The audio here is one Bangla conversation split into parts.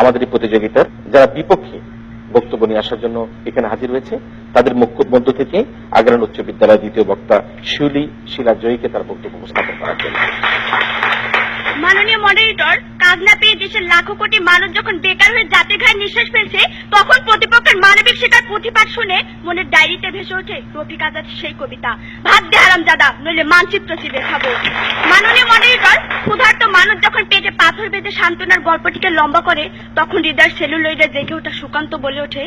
আমাদের এই প্রতিযোগিতার যারা বিপক্ষে বক্তব্য নিয়ে আসার জন্য এখানে হাজির হয়েছে তাদের মধ্য থেকে আগ্রান উচ্চ বিদ্যালয়ের দ্বিতীয় বক্তা শিলা জয়ীকে তার বক্তব্য উপস্থাপন করার জন্য। মাননীয় মডারেটর, কাজ না পেয়ে দেশের লাখো কোটি মানুষ যখন বেকার হয়ে জাতি ঘাড়ে নিঃশ্বাস ফেলছে, তখন প্রতিপক্ষের মানবিক শিকার প্রতিপাদ শুনে মনের ডায়েরিতে ভেসে ওঠে রফিক আজাদ সেই কবিতা, ভাত দে হারামজাদা নইলে মানচিত্র চিবে খাবো। মাননীয় মডারেটর, ক্ষুধার্ত মানুষ যখন পেটে পাথর বেঁধে সান্ত্বনার গল্পটিকে লম্বা করে, তখন হৃদয়ের সেলুলয়েডে জেগে ওঠা সুকান্ত বলে ওঠে,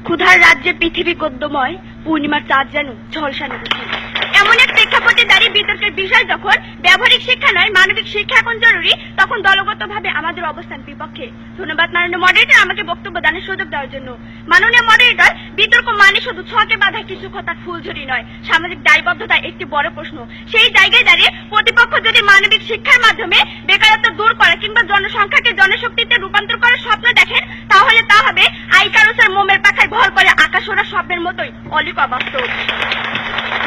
ক্ষুধার রাজ্যে পৃথিবী গদ্যময়, পূর্ণিমার চাঁদ যেন ঝলসানো উঠে। এমন এক প্রেক্ষাপটে দাঁড়িয়ে বিতর্কের বিষয় যখন ব্যবহারিক শিক্ষা নয় মানবিক শিক্ষা এখন জরুরি, তখন দলগতভাবে আমাদের অবস্থান বিপক্ষে। ধন্যবাদ মাননীয় মডারেটর আমাকে বক্তব্য দানের সুযোগ দেওয়ার জন্য। মাননীয় মডারেটর, বিতর্ক মানে শুধু ছকে বাঁধা কিছু কথার ফুলঝুরি নয়, সামাজিক দায়বদ্ধতা একটি বড় প্রশ্ন। সেই জায়গায় দাঁড়িয়ে প্রতিপক্ষ যদি মানবিক শিক্ষার মাধ্যমে বেকারত্ব দূর করা কিংবা জনসংখ্যাকে জনশক্তিতে রূপান্তর করার স্বপ্ন দেখেন, তাহলে তা হবে আইকারুসের মোমের পাখায় ভর করে আকাশ ওড়া স্বপ্নের মতোই অলিক অবাস্তব।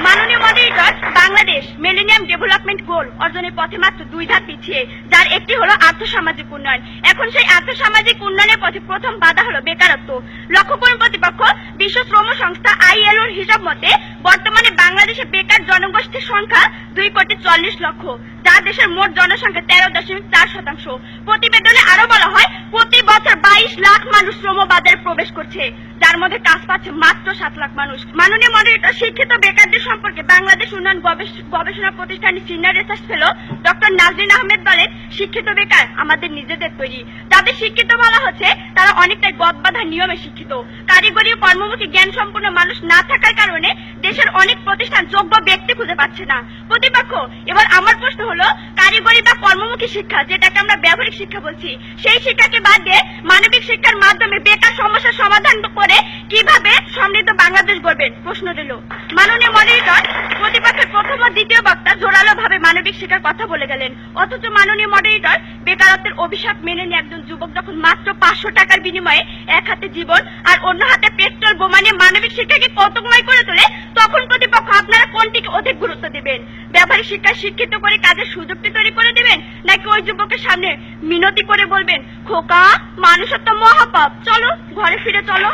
মাননীয় moderator, Bangladesh millennium development goal অর্জনের পথে মাত্র 2 ধাপ পিছিয়ে, যার একটি হলো আর্থসামাজিক উন্নয়ন। এখন সেই আর্থসামাজিক উন্নয়নের পথে প্রথম বাধা হলো বেকারত্ব। লক্ষ্য করুন প্রতিপক্ষ, বিশ্ব শ্রম সংস্থা ILOর হিসাব মতে বর্তমানে বাংলাদেশে বেকার জনগোষ্ঠীর সংখ্যা 2,40,00,000, যা দেশের মোট জনসংখ্যা 13.4%। প্রতিবেদনে আরো বলা হয়, প্রতি বছর 22 লাখ মানুষ শ্রম বাজারে প্রবেশ করছে, যার মধ্যে কাজ পাচ্ছে মাত্র 7 লাখ মানুষ। মাননীয় মডারেটর, শিক্ষিত বেকারদের সম্পর্কে বাংলাদেশ উন্নয়ন গবেষণা প্রতিষ্ঠানের senior research fellow doctor Nazrin Ahmed বলেন, শিক্ষিত বেকার আমাদের নিজেদের তৈরি। যাদের শিক্ষিত বলা হচ্ছে তারা অনেকটাই গদবাঁধা নিয়মে শিক্ষিত। কারিগরি ও কর্মমুখী জ্ঞান সম্পন্ন মানুষ না থাকার কারণে দেশের অনেক প্রতিষ্ঠান যোগ্য ব্যক্তি খুঁজে পাচ্ছে না। প্রতিপক্ষ, এবার আমার প্রশ্ন হলো, কারিগরি বা কর্মমুখী শিক্ষা, যেটাকে আমরা ব্যবহারিক শিক্ষা বলছি, সেই শিক্ষাকে বাদ দিয়ে মানবিক শিক্ষার মাধ্যমে বেকার সমস্যার সমাধান করে কিভাবে সমৃদ্ধ বাংলাদেশ গড়বেন? প্রশ্ন রইল। মাননীয় মডারেটর, প্রতিপক্ষের প্রথম ও দ্বিতীয় বক্তা জোরালো ভাবে মানবিক শিক্ষার কথা বলে গেলেন, অথচ মাননীয় মডারেটর, বেকারত্বের অভিশাপ মেনে নিয়ে একজন যুবক যখন মাত্র 500 টাকার বিনিময়ে এক হাতে জীবন আর অন্য হাতে পেট্রোল বোমা নিয়ে মানবিক শিক্ষাকে কৌতুকময় করে তোলে, তখন প্রতিপক্ষ আপনারা কোনটিকে অধিক গুরুত্ব দেবেন? ব্যবহারিক শিক্ষা শিক্ষিত করে কাজের সুযোগটি তৈরি করে দেবেন, নাকি ওই যুবকের সামনে মিনতি করে বলবেন, খোকা মানুষত্ব মহাপাপ, চলো ঘরে ফিরে চলো?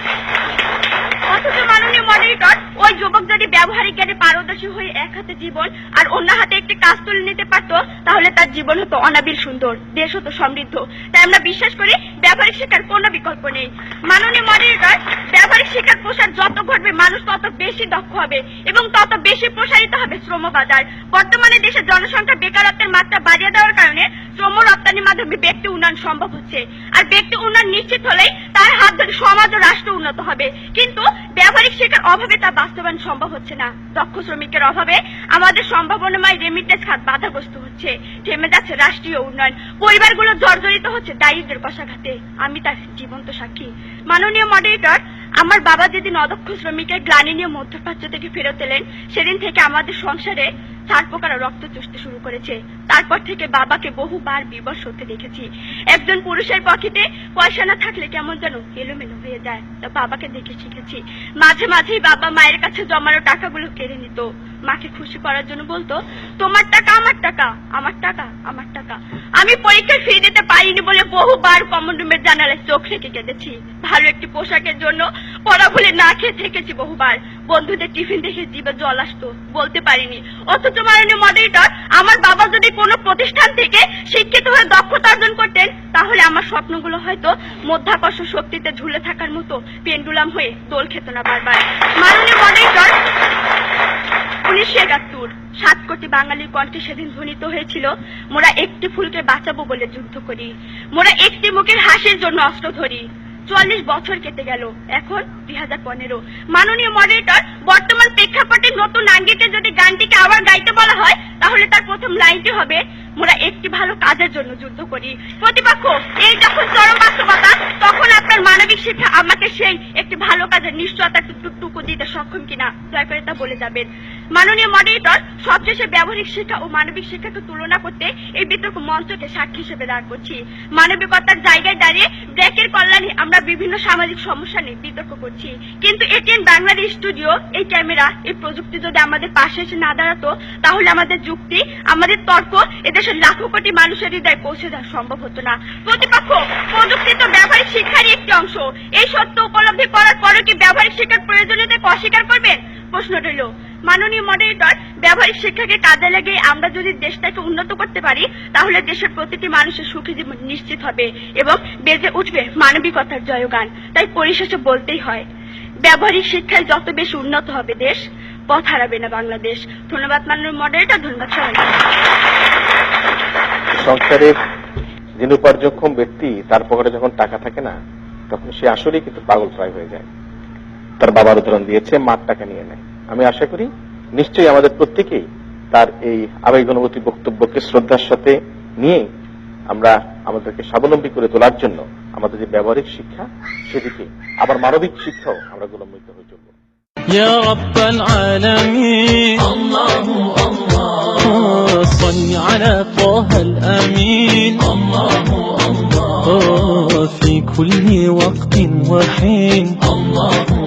অথচ মাননীয় মডারেটর, ওই যুবক যদি ব্যবহারিক জ্ঞানে পারদর্শী হয়ে এক হাতে জীবন আর অন্য হাতে একটি কাজ তুলে নিতে পারতো, তাহলে তার জীবন হতো অনাবিল সুন্দর, দেশ হতো সমৃদ্ধ। তাই আমরা বিশ্বাস করি ব্যবহারিক শিক্ষার কোনো বিকল্প নেই। মাননীয় মডারেটর, ব্যবহারিক শিক্ষার প্রসার যত ঘটবে মানুষ তত বেশি দক্ষ হবে এবং তত বেশি প্রসারিত হবে শ্রম বাজার। বর্তমানে দেশের জনসংখ্যা বেকারত্বের মাত্রা বাড়িয়ে দেওয়ার কারণে শ্রম রপ্তানির মাধ্যমে ব্যক্তি উন্নয়ন সম্ভব হচ্ছে, আর ব্যক্তি উন্নয়ন নিশ্চিত হলেই তার হাত ধরে সমাজ ও রাষ্ট্র উন্নত হবে। কিন্তু ব্যবহারিক শিক্ষার অভাবে তা বাস্তবায়ন সম্ভব হচ্ছে না। দক্ষ শ্রমিকের অভাবে আমাদের সম্ভাবনাময় রেমিটেন্স খাত বাধাগ্রস্ত হচ্ছে, থেমে যাচ্ছে রাষ্ট্রীয় উন্নয়ন, পরিবারগুলো জর্জরিত হচ্ছে দারিদ্র্যের কষাঘাতে। আমি তার জীবন্ত সাক্ষী। মাননীয় মডারেটর, আমার বাবা যেদিন অদক্ষ শ্রমিকের গ্লানি নিয়ে মধ্যপ্রাচ্য থেকে ফেরত এলেন, সেদিন থেকে আমাদের সংসারে ছারপোকারা রক্ত চুষতে শুরু করেছে। তারপর থেকে বাবাকে বহুবার বিবশ হতে দেখেছি। একজন পুরুষের পকেটে পয়সা না থাকলে কেমন যেন এলোমেলো হয়ে যায়, তা বাবাকে দেখে শিখেছি। মাঝে মাঝেই বাবা মায়ের কাছে জমানো টাকাগুলো কেড়ে নিত, মাকে খুশি করার জন্য বলতো, তোমার টাকা আমার টাকা, আমার টাকা আমার টাকা। আমি পরীক্ষার ফি দিতে পারিনি বলে বহুবার কমন রুমের জানালায় চোখ রেখে কেঁদেছি। ভালো একটি পোশাকের জন্য পড়া ভুলে না খেয়ে থেকেছি বহুবার। বন্ধুদের টিফিন দেখে জিভে জল আসতো, বলতে পারিনি। অথচ মাননীয় মডারেটর, আমার বাবা যদি কোনো প্রতিষ্ঠান থেকে শিক্ষিত হয়ে দক্ষতা অর্জন করতেন, তাহলে আমার স্বপ্নগুলো হয়তো মধ্যাকর্ষণ শক্তিতে ঝুলে থাকার মতো পেন্ডুলাম হয়ে দোল খেত না বারবার। মাননীয় মডারেটর, 1971 7 কোটি বাঙালির কণ্ঠে সেদিন ধ্বনিত হয়েছিল, মোরা একটি ফুলকে বাঁচাবো বলে যুদ্ধ করি, মোরা একটি মুখের হাসির জন্য অস্ত্র ধরি। 44 বছর কেটে গেল, এখন 2015। মাননীয় মডারেটর, বর্তমান প্রেক্ষাপটে নতুন আঙ্গিকে যদি গানটিকে আবার গাইতে বলা হয়, তাহলে তার প্রথম লাইনটি হবে, মোরা একটি ভালো কাজের জন্য যুদ্ধ করি। প্রতিপক্ষ, এই যখন চরম বাস্তবতা, তখন আপনার মানবিক শিক্ষা আমাকে সেই একটি ভালো কাজের নিশ্চয়তার টুকু দিতে সক্ষম কিনা দয়া করে তা বলে যাবেন। মাননীয় মডারেটর, সবশেষে ব্যবহারিক শিক্ষা ও মানবিক শিক্ষাকে তুলনা করতে এই বিতর্ক মঞ্চকে সাক্ষী হিসেবে দাঁড় করছি। মানবিকতার জায়গায় দাঁড়িয়ে ব্র্যাকের কল্যাণ বর্তমানে আমরা বিভিন্ন সামাজিক সমস্যা নিয়ে বিতর্ক করছি, কিন্তু এটিএন বাংলাদেশ স্টুডিও, এই ক্যামেরা, এই প্রযুক্তি যদি আমাদের পাশে এসে না দাঁড়াতো, তাহলে আমাদের যুক্তি, আমাদের তর্ক এদেশের লাখো কোটি মানুষের হৃদয়ে পৌঁছে দেওয়া সম্ভব হতো না। প্রতিপক্ষ, প্রযুক্তি তো ব্যবহারিক শিক্ষারই একটি অংশ। এই সত্য উপলব্ধি করার পরেও কি ব্যবহারিক শিক্ষার প্রয়োজনীয়তা অস্বীকার করবেন? প্রশ্ন রইল। মাননীয় মডারেটর, ব্যবহারিক শিক্ষাকে কাজে লাগিয়ে আমরা যদি দেশটাকে উন্নত করতে পারি, তাহলে দেশের প্রতিটি মানুষের সুখী জীবন নিশ্চিত হবে এবং বেজে উঠবে মানবিকতার জয়গান। তাই পরিশেষে বলতেই হয়, ব্যবহারিক শিক্ষায় যত বেশি উন্নত হবে দেশ, পথ হারাবে না বাংলাদেশ। ধন্যবাদ মাননীয় মডারেটর, ধন্যবাদ সবাইকে। সংসারের যিনি উপার্জনক্ষম ব্যক্তি, তার পকেটে যখন টাকা থাকে না, তখন সে আসলেই কিন্তু পাগল প্রায় হয়ে যায়। তার বাবার উদাহরণ দিয়েছে, মার টাকা নিয়ে নেয়। আমি আশা করি নিশ্চয়ই আমাদের প্রত্যেকেই তার এই আবেগ অনুভূতি বক্তব্যকে শ্রদ্ধার সাথে নিয়ে আমরা আমাদেরকে স্বাবলম্বী করে তোলার জন্য আমাদের যে ব্যবহারিক শিক্ষা, সেদিকে আবার মানবিক শিক্ষাও আমরা অবলম্বিত হয়ে চলব। يا رب العالمين الله الله صل على طه الأمين الله الله في كل وقت وحين الله